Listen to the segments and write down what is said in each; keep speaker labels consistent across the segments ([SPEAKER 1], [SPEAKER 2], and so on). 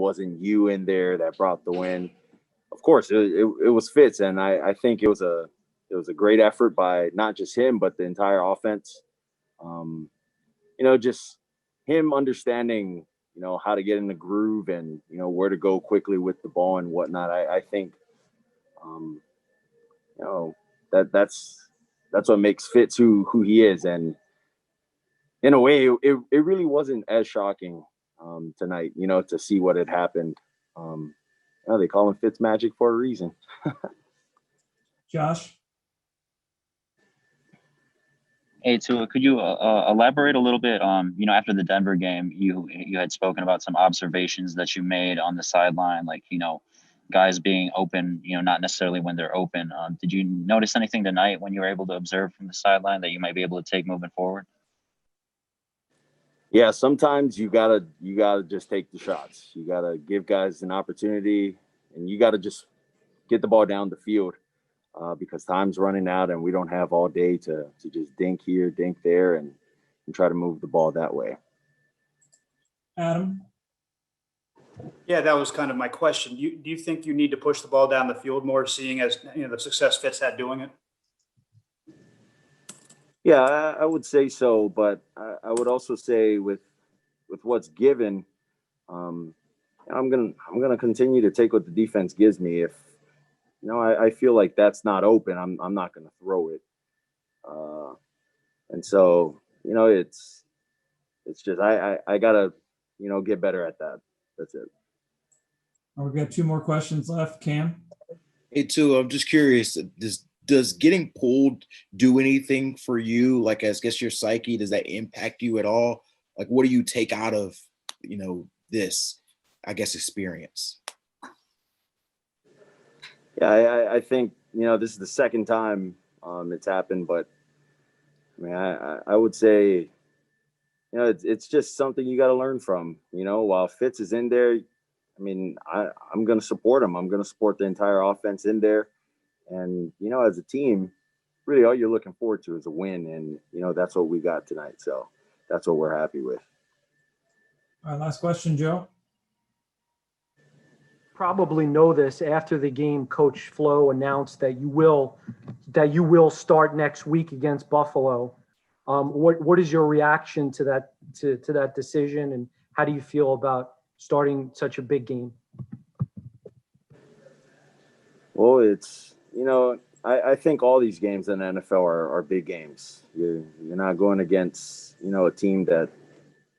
[SPEAKER 1] wasn't you in there that brought the win. Of course, it was Fitz, and I think it was a great effort by not just him but the entire offense. Um, just him understanding, how to get in the groove and where to go quickly with the ball and whatnot. I think, um, you know, that's what makes Fitz who he is, and in a way, it really wasn't as shocking tonight, to see what had happened. Um, they call him Fitz Magic for a reason.
[SPEAKER 2] Josh?
[SPEAKER 3] Hey, Tua, could you elaborate a little bit on, after the Denver game, you had spoken about some observations that you made on the sideline, like, guys being open, not necessarily when they're open. Did you notice anything tonight when you were able to observe from the sideline that you might be able to take moving forward?
[SPEAKER 1] Yeah, sometimes you gotta just take the shots. You gotta give guys an opportunity, and you gotta just get the ball down the field because time's running out, and we don't have all day to just dink here, dink there, and try to move the ball that way.
[SPEAKER 2] Adam?
[SPEAKER 4] Yeah, that was kind of my question. Do you think you need to push the ball down the field more, seeing as the success Fitz had doing it?
[SPEAKER 1] Yeah, I would say so, but I would also say with what's given, I'm gonna continue to take what the defense gives me. If I feel like that's not open, I'm not gonna throw it. And so it's just I gotta get better at that. That's it.
[SPEAKER 2] We've got two more questions left. Cam?
[SPEAKER 5] Hey, too, I'm just curious, does getting pulled do anything for you? Like, I guess your psyche, does that impact you at all? Like, what do you take out of, this, I guess, experience?
[SPEAKER 1] Yeah, I think, this is the second time it's happened, but I mean, I would say, it's just something you got to learn from, while Fitz is in there. I mean, I'm going to support him. I'm going to support the entire offense in there. And, as a team, really all you're looking forward to is a win. And, that's what we got tonight. So that's what we're happy with.
[SPEAKER 2] All right, last question, Joe.
[SPEAKER 6] Probably know this. After the game, Coach Flo announced that you will start next week against Buffalo. What is your reaction to that decision, and how do you feel about starting such a big game?
[SPEAKER 1] Well, it's I think all these games in the NFL are big games. You're not going against a team that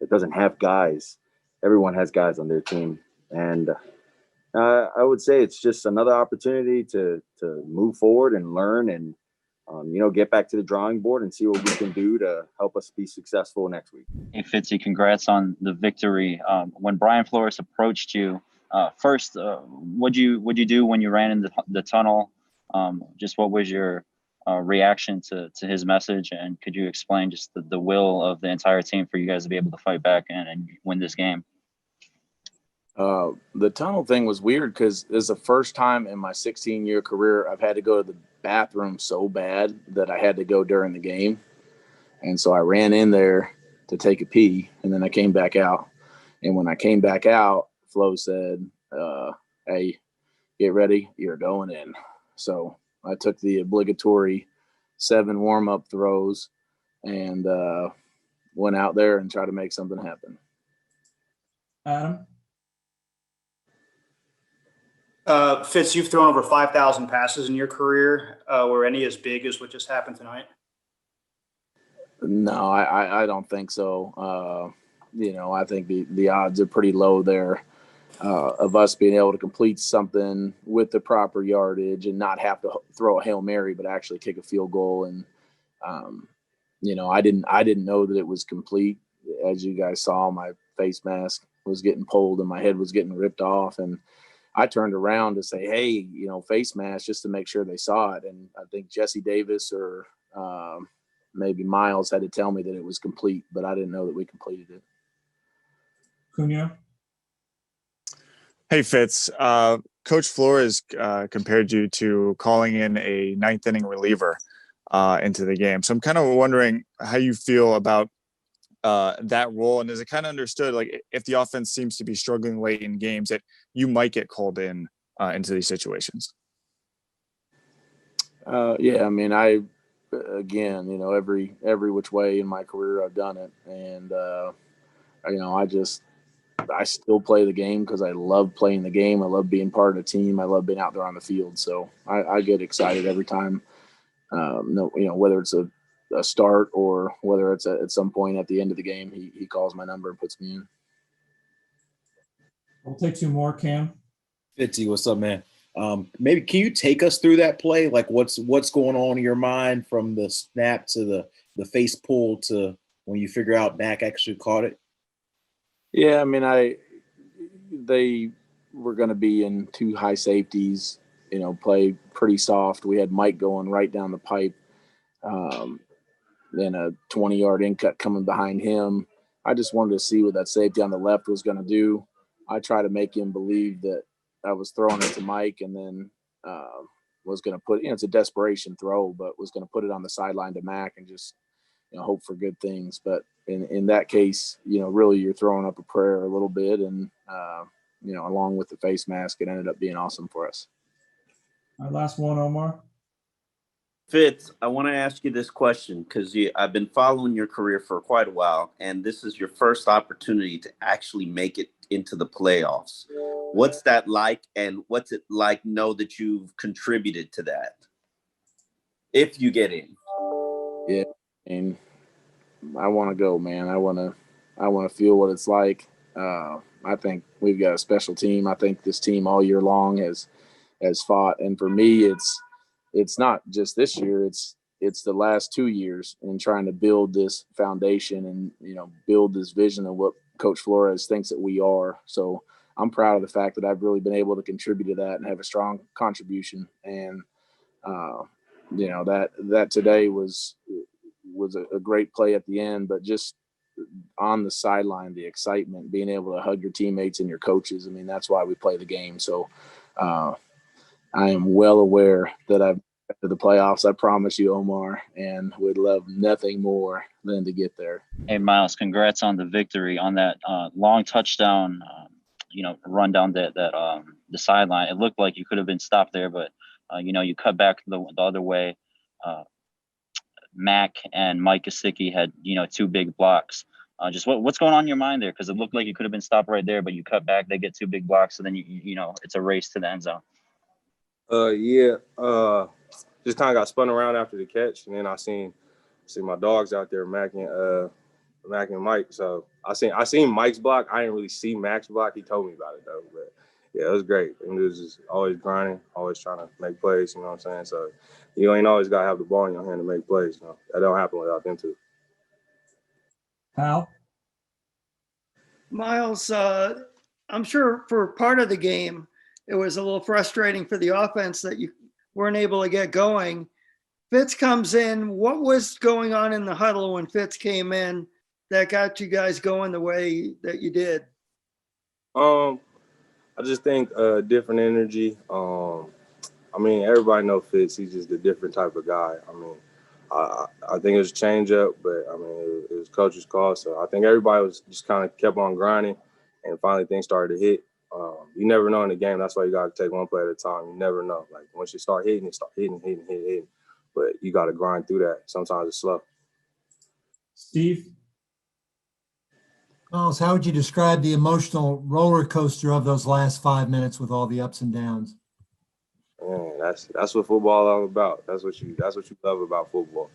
[SPEAKER 1] doesn't have guys. Everyone has guys on their team, and I would say it's just another opportunity to move forward and learn and get back to the drawing board and see what we can do to help us be successful next week.
[SPEAKER 3] Hey, Fitzy, congrats on the victory. When Brian Flores approached you, first, what'd you do when you ran in the tunnel? Just what was your reaction to his message, and could you explain just the will of the entire team for you guys to be able to fight back and win this game?
[SPEAKER 7] The tunnel thing was weird because this is the first time in my 16-year career I've had to go to the bathroom so bad that I had to go during the game. And so I ran in there to take a pee, and then I came back out. And when I came back out, Flo said, hey, get ready, you're going in. So I took the obligatory 7 warm-up throws and went out there and tried to make something happen.
[SPEAKER 2] Adam?
[SPEAKER 4] Fitz, you've thrown over 5,000 passes in your career. Were any as big as what just happened tonight?
[SPEAKER 7] No, I don't think so. I think the odds are pretty low there of us being able to complete something with the proper yardage and not have to throw a Hail Mary, but actually kick a field goal. And, I didn't know that it was complete. As you guys saw, my face mask was getting pulled and my head was getting ripped off. And I turned around to say, hey, face mask, just to make sure they saw it. And I think Jesse Davis or maybe Miles had to tell me that it was complete, but I didn't know that we completed it.
[SPEAKER 2] Cunha?
[SPEAKER 8] Hey, Fitz. Coach Flores compared you to calling in a ninth-inning reliever into the game. So I'm kind of wondering how you feel about that role? And is it kind of understood, like if the offense seems to be struggling late in games, that you might get called in into these situations?
[SPEAKER 7] Yeah, I mean, again, you know, every which way in my career I've done it, and you know, I still play the game because I love playing the game. I love being part of the team. I love being out there on the field. So I get excited every time. No, you know, whether it's a start or whether it's at some point at the end of the game, he calls my number and puts me in.
[SPEAKER 2] We'll take two more, Cam.
[SPEAKER 5] Fitzy, what's up, man? Maybe can you take us through that play? Like what's going on in your mind from the snap to the face pull to when you figure out Dak actually caught it?
[SPEAKER 7] Yeah, I mean, they were going to be in two high safeties, you know, play pretty soft. We had Mike going right down the pipe, then a 20-yard in cut coming behind him. I just wanted to see what that safety on the left was going to do. I tried to make him believe that I was throwing it to Mike, and then was going to put, you know, it's a desperation throw, but was going to put it on the sideline to Mac and just, you know, hope for good things. But in that case, you know, really you're throwing up a prayer a little bit, and you know, along with the face mask, it ended up being awesome for us.
[SPEAKER 2] Our last one, Omar.
[SPEAKER 9] Fitz, I want to ask you this question because I've been following your career for quite a while, and this is your first opportunity to actually make it into the playoffs. What's that like, and what's it like know that you've contributed to that if you get in?
[SPEAKER 7] Yeah, and I want to go, man. I want to feel what it's like. I think we've got a special team. I think this team all year long has fought, and for me, it's not just this year. It's the last 2 years in trying to build this foundation and, you know, build this vision of what Coach Flores thinks that we are. So I'm proud of the fact that I've really been able to contribute to that and have a strong contribution. And you know, that today was a great play at the end, but just on the sideline, the excitement, being able to hug your teammates and your coaches. I mean, that's why we play the game. So I am well aware that I've got to the playoffs. I promise you, Omar, and would love nothing more than to get there.
[SPEAKER 3] Hey, Miles, congrats on the victory on that long touchdown, you know, run down the sideline. It looked like you could have been stopped there, but, you know, you cut back the other way. Mac and Mike Gesicki had, you know, two big blocks. Just what's going on in your mind there? Because it looked like you could have been stopped right there, but you cut back, they get two big blocks, so then, you know, it's a race to the end zone.
[SPEAKER 10] Just kind of got spun around after the catch, and then I seen my dogs out there, Mac and Mike. So I seen Mike's block. I didn't really see Mac's block. He told me about it though. But yeah, it was great. And it was just always grinding, always trying to make plays. You know what I'm saying? So you ain't always gotta have the ball in your hand to make plays. You know? That don't happen without them too.
[SPEAKER 2] Hal?
[SPEAKER 11] Miles, I'm sure for part of the game, it was a little frustrating for the offense that you weren't able to get going. Fitz comes in. What was going on in the huddle when Fitz came in that got you guys going the way that you did?
[SPEAKER 10] I just think different energy. I mean, everybody knows Fitz. He's just a different type of guy. I mean, I think it was a change up, but I mean, it was coach's call. So I think everybody was just kind of kept on grinding, and finally things started to hit. You never know in the game. That's why you got to take one play at a time. You never know. Like once you start hitting, hitting. But you got to grind through that. Sometimes it's slow.
[SPEAKER 2] Steve?
[SPEAKER 12] Miles, how would you describe the emotional roller coaster of those last 5 minutes with all the ups and downs?
[SPEAKER 10] Man, that's what football is all about. That's what you love about football,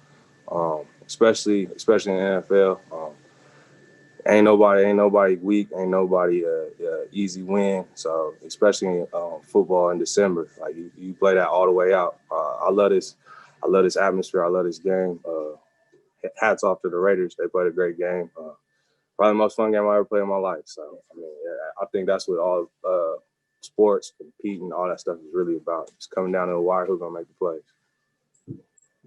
[SPEAKER 10] especially in the NFL. Ain't nobody weak. Ain't nobody easy win. So especially in football in December, like you play that all the way out. I love this atmosphere. I love this game. Hats off to the Raiders. They played a great game. Probably the most fun game I ever played in my life. So I mean, I think that's what all sports, competing, all that stuff is really about. Just coming down to the wire, who's gonna make the plays.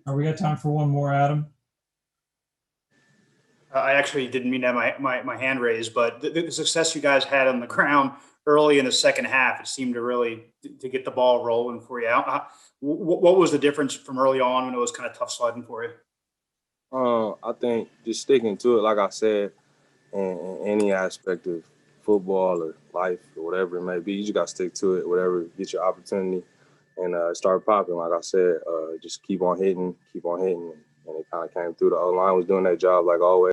[SPEAKER 2] We got time for one more, Adam.
[SPEAKER 4] I actually didn't mean to have my hand raised, but the success you guys had on the ground early in the second half, it seemed to really to get the ball rolling for you. What was the difference from early on when it was kind of tough sledding for you?
[SPEAKER 10] I think just sticking to it, like I said, in any aspect of football or life or whatever it may be, you just got to stick to it, whatever, get your opportunity and start popping. Like I said, just keep on hitting, and it kind of came through. The O-line was doing their job like always.